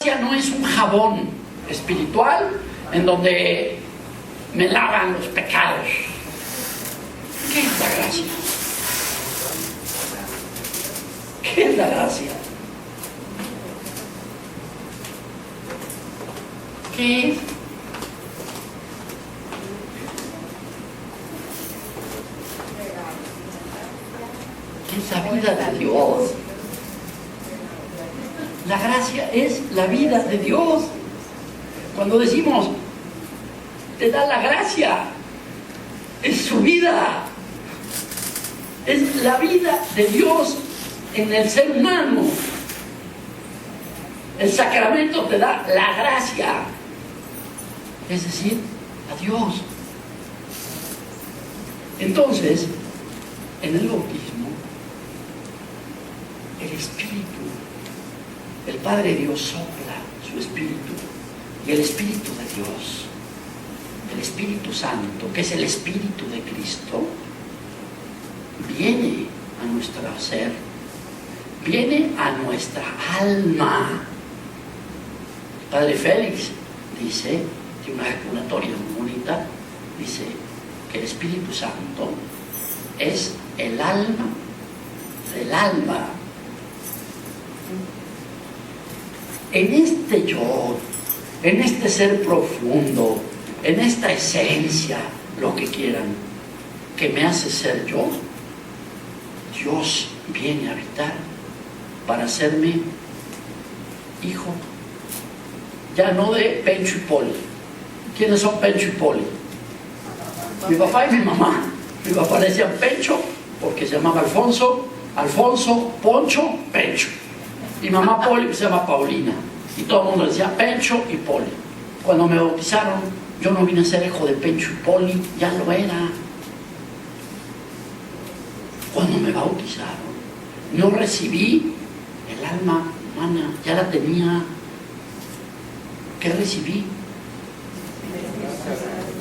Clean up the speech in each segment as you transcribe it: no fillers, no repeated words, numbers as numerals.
No es un jabón espiritual en donde me lavan los pecados. ¿Qué es la gracia? ¿Qué es la gracia? ¿Qué es? Es la vida de Dios. La gracia es la vida de Dios. Cuando decimos, te da la gracia, es su vida. Es la vida de Dios en el ser humano. El sacramento te da la gracia, es decir, a Dios. Entonces, en el bautismo, el Espíritu, el Padre Dios sopla su Espíritu, y el Espíritu de Dios, el Espíritu Santo, que es el Espíritu de Cristo, viene a nuestro ser, viene a nuestra alma. El Padre Félix dice, tiene una ejaculatoria muy bonita, dice que el Espíritu Santo es el alma del alma. En este yo, en este ser profundo, en esta esencia, lo que quieran, que me hace ser yo, Dios viene a habitar para hacerme hijo, ya no de Pencho y Poli. ¿Quiénes son Pencho y Poli? Mi papá y mi mamá. Mi papá le decían Pencho porque se llamaba Alfonso, Poncho, Pencho. Y mamá Poli, que se llama Paulina. Y todo el mundo le decía Pencho y Poli. Cuando me bautizaron, yo no vine a ser hijo de Pencho y Poli, ya lo era. Cuando me bautizaron, no recibí el alma humana, ya la tenía. ¿Qué recibí?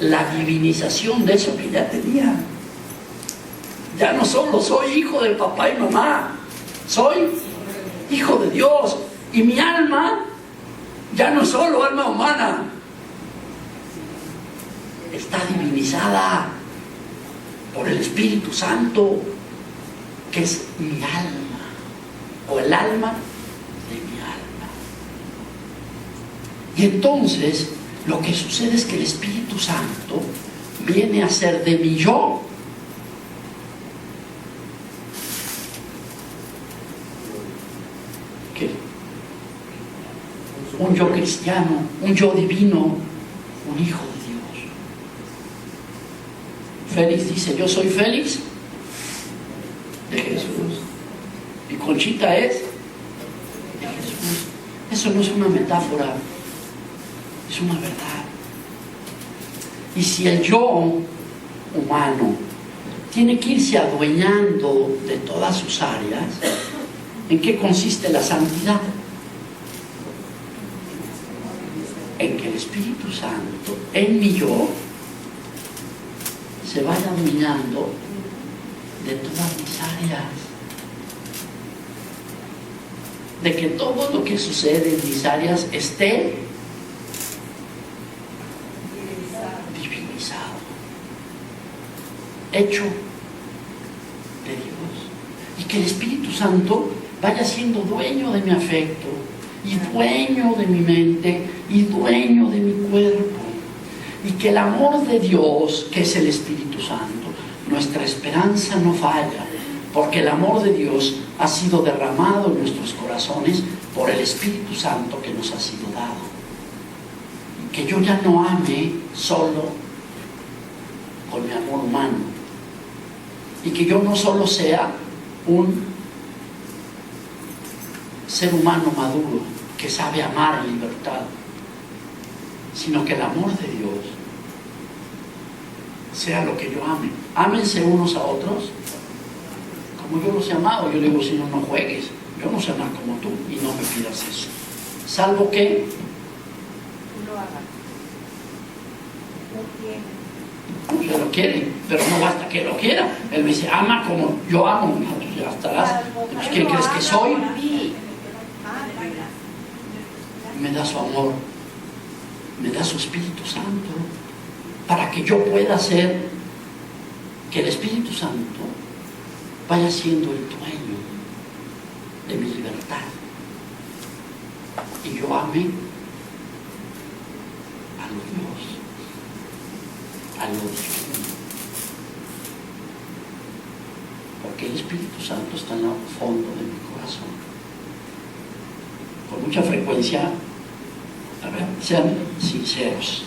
La divinización de eso que ya tenía. Ya no solo soy hijo de papá y mamá, soy hijo de Dios, y mi alma ya no es solo alma humana, está divinizada por el Espíritu Santo, que es mi alma, o el alma de mi alma. Y entonces lo que sucede es que el Espíritu Santo viene a ser de mi yo. Un yo cristiano, un yo divino, un hijo de Dios. Félix dice, yo soy Félix de Jesús. Y Conchita es de Jesús. Eso no es una metáfora, es una verdad. Y si el yo humano tiene que irse adueñando de todas sus áreas, ¿en qué consiste la santidad? En que el Espíritu Santo, en mi yo, se vaya adueñando de todas mis áreas. De que todo lo que sucede en mis áreas esté divinizado, hecho de Dios. Y que el Espíritu Santo vaya siendo dueño de mi afecto, y dueño de mi mente, y dueño de mi cuerpo. Y que el amor de Dios, que es el Espíritu Santo, nuestra esperanza no falla, porque el amor de Dios ha sido derramado en nuestros corazones por el Espíritu Santo que nos ha sido dado. Y que yo ya no ame solo con mi amor humano, y que yo no solo sea un ser humano maduro que sabe amar en libertad, sino que el amor de Dios sea lo que yo ame. Ámense unos a otros como yo los he amado. Yo le digo, Señor, no juegues, yo no sé amar como tú, y no me pidas eso, salvo que lo haga. se lo quiere, pero no basta que lo quiera. Él me dice, ama como yo amo. Pues ya estarás. Entonces, ¿quién crees que soy? me da su amor, me da su Espíritu Santo, para que yo pueda hacer que el Espíritu Santo vaya siendo el dueño de mi libertad. Y yo ame a lo Dios, a lo divino. Porque el Espíritu Santo está en el fondo de mi corazón. Con mucha frecuencia, a ver, sean sinceros,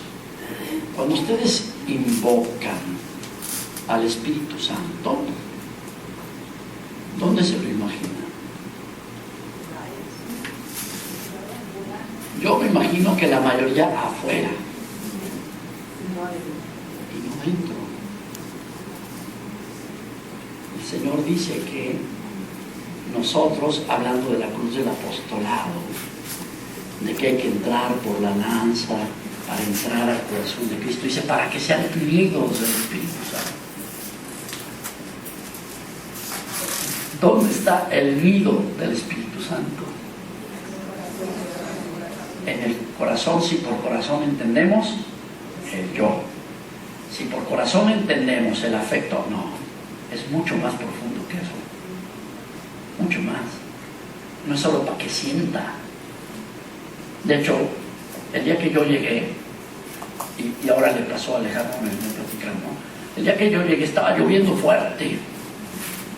cuando ustedes invocan al Espíritu Santo, ¿dónde se lo imaginan? Yo me imagino que la mayoría afuera y no dentro. El Señor dice que nosotros, hablando de la cruz del apostolado, de que hay que entrar por la lanza para entrar al corazón de Cristo, dice, para que sean unidos del Espíritu Santo. ¿Dónde está el nido del Espíritu Santo? En el corazón. Si por corazón entendemos el yo, si por corazón entendemos el afecto, no, es mucho más profundo que eso, mucho más. No es solo para que sienta. De hecho, el día que yo llegué, y ahora le pasó a Alejandro, me platicando, el día que yo llegué estaba lloviendo fuerte,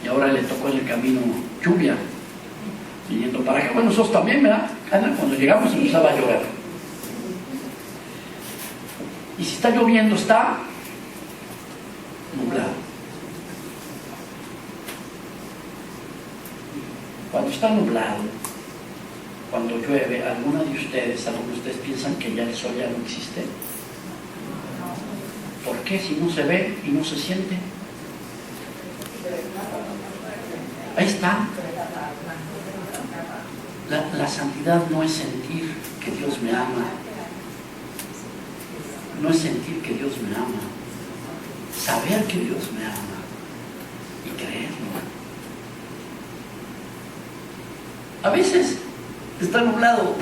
y ahora le tocó en el camino lluvia, viniendo para acá. Bueno, nosotros también, ¿verdad? Cuando llegamos empezaba a llover. Y si está lloviendo, está nublado. Cuando está nublado, cuando llueve, algunos de ustedes piensan que ya el sol ya no existe. ¿Por qué? Si no se ve y no se siente. Ahí está. La santidad no es sentir que Dios me ama. No es sentir que Dios me ama. Saber que Dios me ama y creerlo. A veces está nublado.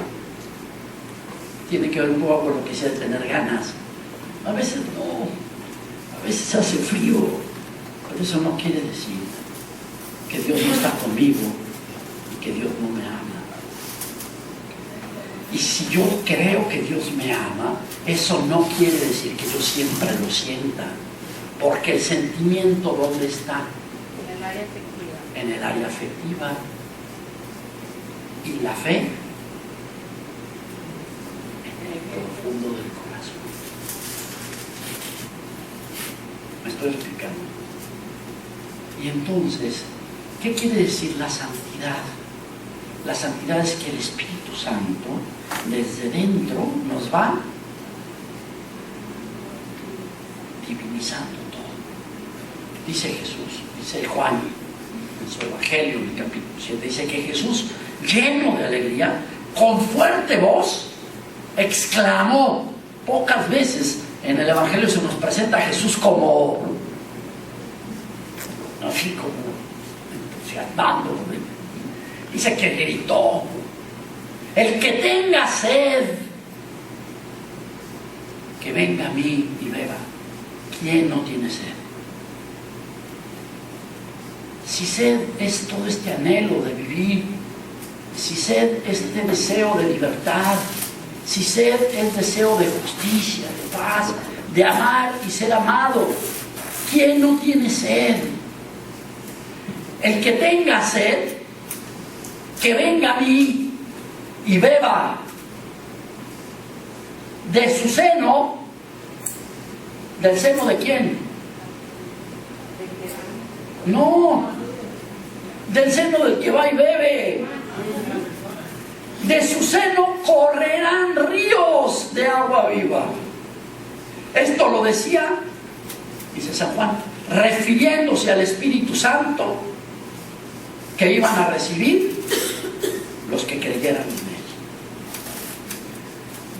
Tiene que ver un poco con lo que sea de tener ganas. A veces no. A veces hace frío. Pero eso no quiere decir que Dios no está conmigo y que Dios no me ama. Y si yo creo que Dios me ama, eso no quiere decir que yo siempre lo sienta. Porque el sentimiento, ¿dónde está? En el área afectiva. En el área afectiva. Y la fe en el profundo del corazón. ¿Me estoy explicando? Y entonces, ¿qué quiere decir la santidad? La santidad es que el Espíritu Santo desde dentro nos va divinizando todo. Dice Jesús, dice Juan en su Evangelio, en el capítulo 7, dice que Jesús, lleno de alegría, con fuerte voz, exclamó. Pocas veces en el Evangelio se nos presenta a Jesús como, así como entusiasmando. Dice que gritó: el que tenga sed, que venga a mí y beba. ¿Quién no tiene sed? Si sed es todo este anhelo de vivir, si sed es este deseo de libertad, si sed es deseo de justicia, de paz, de amar y ser amado, ¿quién no tiene sed? El que tenga sed, que venga a mí y beba. De su seno. ¿Del seno de quién? No, del seno del que va y bebe. De su seno correrán ríos de agua viva. Esto lo decía, dice San Juan, refiriéndose al Espíritu Santo que iban a recibir los que creyeran en él.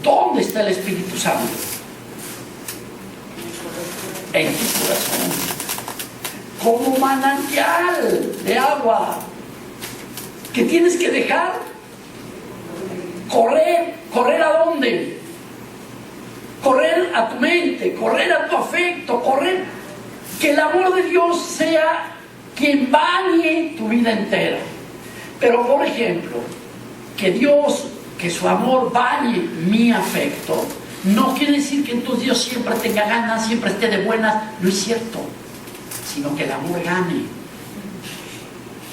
¿Dónde está el Espíritu Santo? En tu corazón, como manantial de agua que tienes que dejar correr ¿Correr a dónde? Correr a tu mente, correr a tu afecto, correr. Que el amor de Dios sea quien bañe tu vida entera. Pero, por ejemplo, que su amor bañe mi afecto, no quiere decir que entonces Dios siempre tenga ganas, siempre esté de buenas. No es cierto, sino que el amor gane.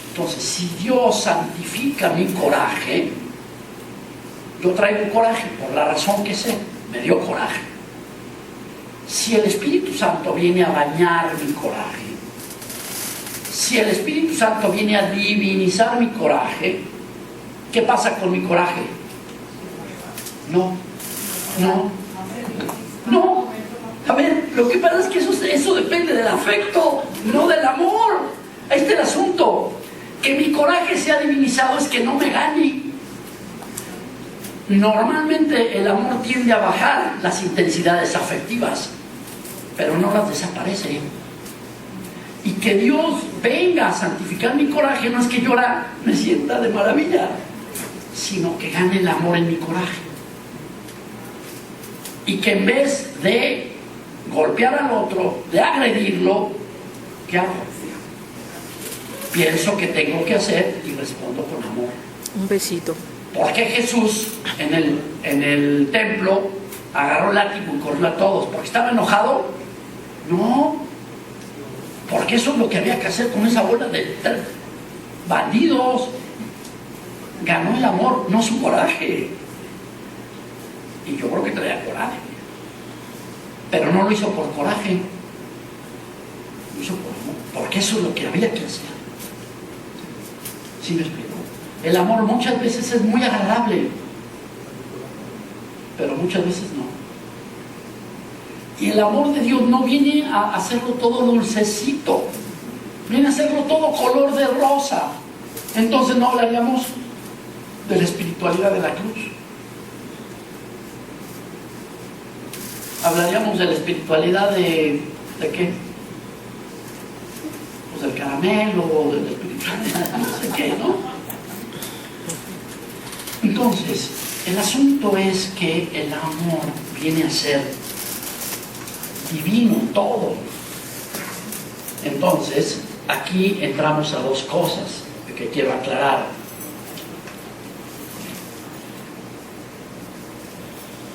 Entonces, si Dios santifica mi coraje, yo traigo coraje por la razón que sé, me dio coraje. Si el Espíritu Santo viene a bañar mi coraje, si el Espíritu Santo viene a divinizar mi coraje, ¿qué pasa con mi coraje? No. A ver, lo que pasa es que eso depende del afecto, no del amor. Ahí está el asunto. Que mi coraje sea divinizado es que no me gane. Normalmente el amor tiende a bajar las intensidades afectivas, pero no las desaparece. Y que Dios venga a santificar mi coraje no es que yo ahora me sienta de maravilla, sino que gane el amor en mi coraje. Y que en vez de golpear al otro, de agredirlo, ¿qué hago? Pienso que tengo que hacer y respondo con amor. Un besito. ¿Por qué Jesús en el templo agarró el látigo y corrió a todos? ¿Porque estaba enojado? No. Porque eso es lo que había que hacer con esa bola de bandidos. Ganó el amor, no su coraje. Y yo creo que traía coraje. Pero no lo hizo por coraje. Lo hizo por amor. Porque eso es lo que había que hacer. ¿Sí me explico? El amor muchas veces es muy agradable, pero muchas veces no. Y el amor de Dios no viene a hacerlo todo dulcecito, viene a hacerlo todo color de rosa. Entonces no hablaríamos de la espiritualidad de la cruz. Hablaríamos de la espiritualidad de ¿qué? Pues del caramelo, de la espiritualidad, no sé qué, ¿no? Entonces, el asunto es que el amor viene a ser divino todo. Entonces, aquí entramos a dos cosas que quiero aclarar.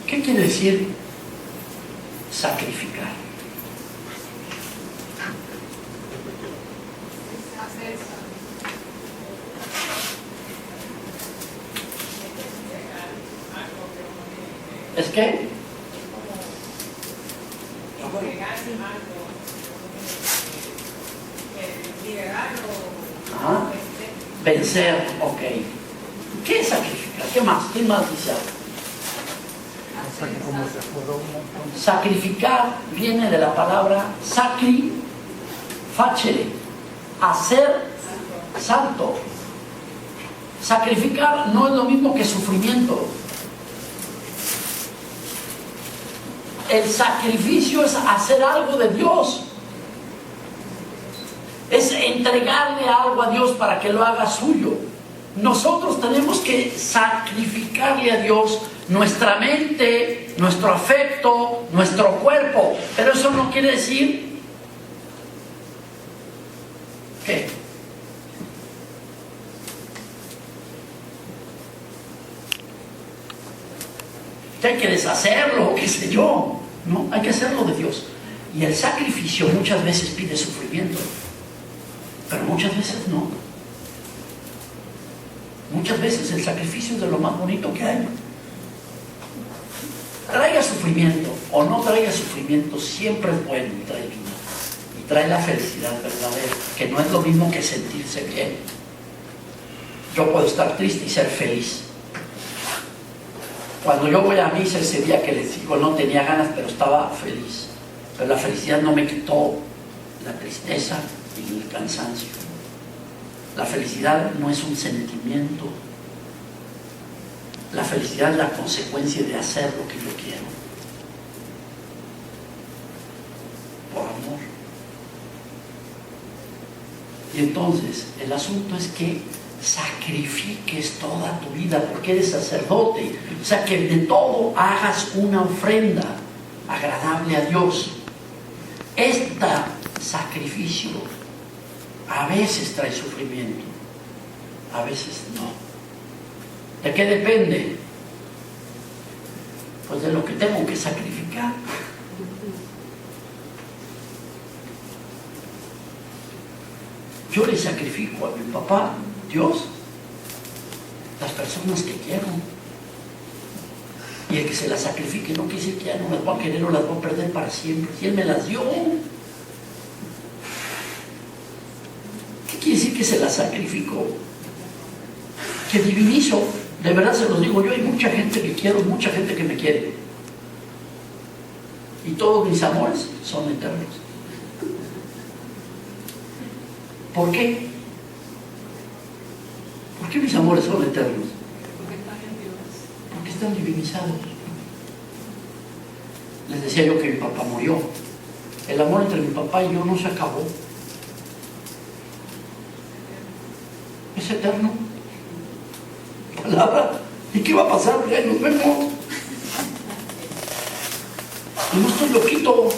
¿Qué quiere decir sacrificar? ¿Es qué? Ajá. Vencer, ok. ¿Qué es sacrificar? ¿Qué más? ¿Qué más dice algo? Sacrificar viene de la palabra sacri, facere, hacer santo. Sacrificar no es lo mismo que sufrimiento. El sacrificio es hacer algo de Dios. Es entregarle algo a Dios para que lo haga suyo. Nosotros tenemos que sacrificarle a Dios nuestra mente, nuestro afecto, nuestro cuerpo. Pero eso no quiere decir ¿qué? Que hay que deshacerlo, qué sé yo. No, hay que hacerlo de Dios. Y el sacrificio muchas veces pide sufrimiento, pero muchas veces no. Muchas veces el sacrificio es de lo más bonito que hay. Traiga sufrimiento o no traiga sufrimiento, siempre es bueno y trae vida. Y trae la felicidad verdadera, que no es lo mismo que sentirse bien. Yo puedo estar triste y ser feliz. Cuando yo voy a misa ese día que les digo no tenía ganas, pero estaba feliz. Pero la felicidad no me quitó la tristeza y el cansancio. La felicidad no es un sentimiento. La felicidad es la consecuencia de hacer lo que yo quiero. Por amor. Y entonces, el asunto es que sacrifiques toda tu vida porque eres sacerdote. O sea, que de todo hagas una ofrenda agradable a Dios. Este sacrificio a veces trae sufrimiento, a veces no. ¿De qué depende? Pues de lo que tengo que sacrificar. Yo le sacrifico a mi papá, Dios, las personas que quiero. Y el que se las sacrifique no quiere decir que ya no las voy a querer o las voy a perder para siempre. Si Él me las dio, ¿qué quiere decir que se las sacrificó? Que divinizo. De verdad se los digo, yo hay mucha gente que quiero, mucha gente que me quiere. Y todos mis amores son eternos. ¿Por qué? ¿Por qué mis amores son eternos? Porque están divinizados. Les decía yo que mi papá murió. El amor entre mi papá y yo no se acabó. Es eterno. Palabra. ¿Y qué va a pasar? Ya nos vemos. Y no estoy loquito.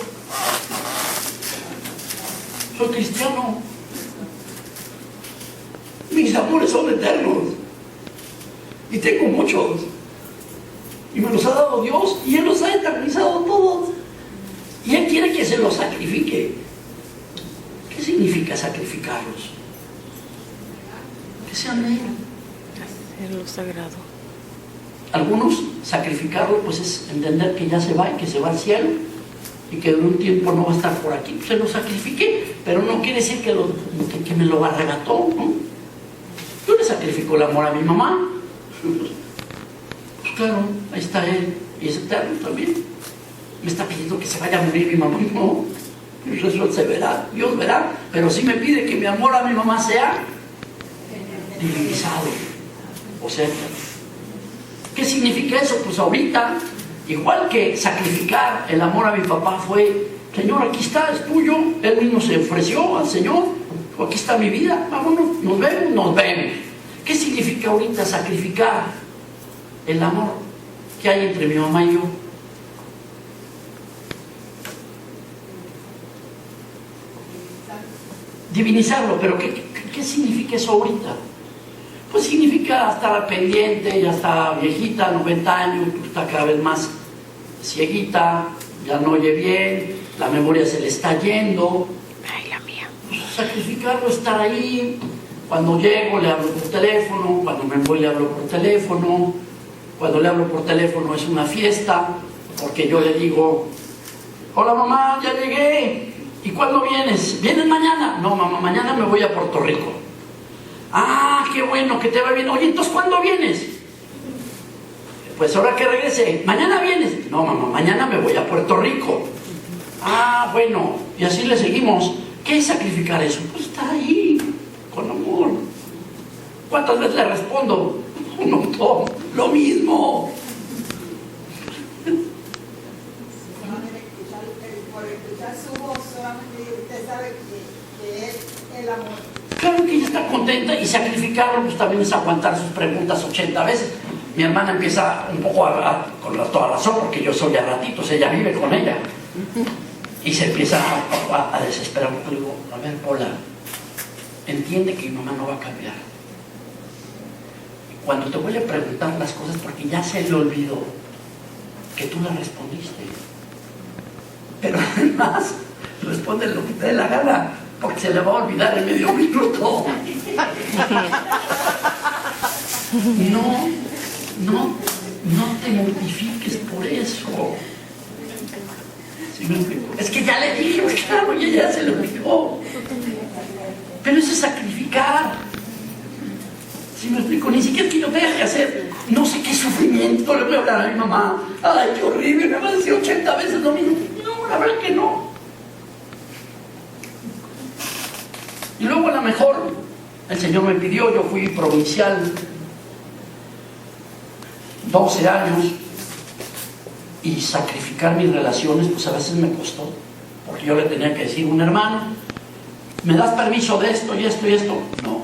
Soy cristiano. Mis amores son eternos. Y tengo muchos. Y me los ha dado Dios. Y Él los ha eternizado todos. Y Él quiere que se los sacrifique. ¿Qué significa sacrificarlos? Que sean de Él. Hacerlo sagrado. Algunos, sacrificarlo, pues es entender que ya se va y que se va al cielo. Y que en un tiempo no va a estar por aquí. Pues se lo sacrifiqué. Pero no quiere decir que me lo arrebató, ¿no? Yo le sacrifico el amor a mi mamá. Pues claro, ahí está Él. Y es eterno también. Me está pidiendo que se vaya a morir mi mamá. No, eso se verá, Dios verá. Pero sí me pide que mi amor a mi mamá sea divinizado. O sea, ¿qué significa eso? Pues ahorita, igual que sacrificar el amor a mi papá fue, Señor, aquí está, es tuyo. Él mismo se ofreció al Señor. Aquí está mi vida, vámonos, nos vemos, nos vemos. ¿Qué significa ahorita sacrificar el amor que hay entre mi mamá y yo? Divinizarlo, pero ¿qué significa eso ahorita? Pues significa estar pendiente, ya está viejita, 90 años, está cada vez más cieguita, ya no oye bien, la memoria se le está yendo. Ay, la mía. Sacrificarlo, estar ahí. Cuando llego le hablo por teléfono, cuando me voy le hablo por teléfono. Cuando le hablo por teléfono es una fiesta, porque yo le digo, hola mamá, ya llegué. ¿Y cuándo vienes? ¿Vienes mañana? No, mamá, mañana me voy a Puerto Rico. Ah, qué bueno, que te va bien. Oye, entonces ¿cuándo vienes? Pues ahora que regrese. ¿Mañana vienes? No, mamá, mañana me voy a Puerto Rico. Ah, bueno, y así le seguimos. ¿Qué es sacrificar eso? Pues estar ahí, con amor. ¿Cuántas veces le respondo? Un montón, lo mismo. Por escuchar su voz, solamente usted sabe que es el amor. Claro que ella está contenta, y sacrificarlo pues también es aguantar sus preguntas 80 veces. Mi hermana empieza un poco con toda razón, porque yo soy a ratitos, ella vive con ella. Y se empieza a desesperar. Le digo, a ver, Pola, entiende que mi mamá no va a cambiar. Cuando te voy a preguntar las cosas, porque ya se le olvidó que tú le respondiste. Pero además, responde lo que te dé la gana, porque se le va a olvidar en medio minuto. No te mortifiques por eso. ¿Sí me explico? Es que ya le dije, pues claro, y ella se lo olvidó. Pero eso es sacrificar. ¿Sí me explico? Ni siquiera es que yo tenga que hacer no sé qué sufrimiento. Le voy a hablar a mi mamá. Ay, qué horrible, me va a decir 80 veces lo mismo. No, la verdad que no. Y luego a lo mejor el Señor me pidió, yo fui provincial 12 años, y sacrificar mis relaciones pues a veces me costó, porque yo le tenía que decir a un hermano, ¿me das permiso de esto y esto y esto? No.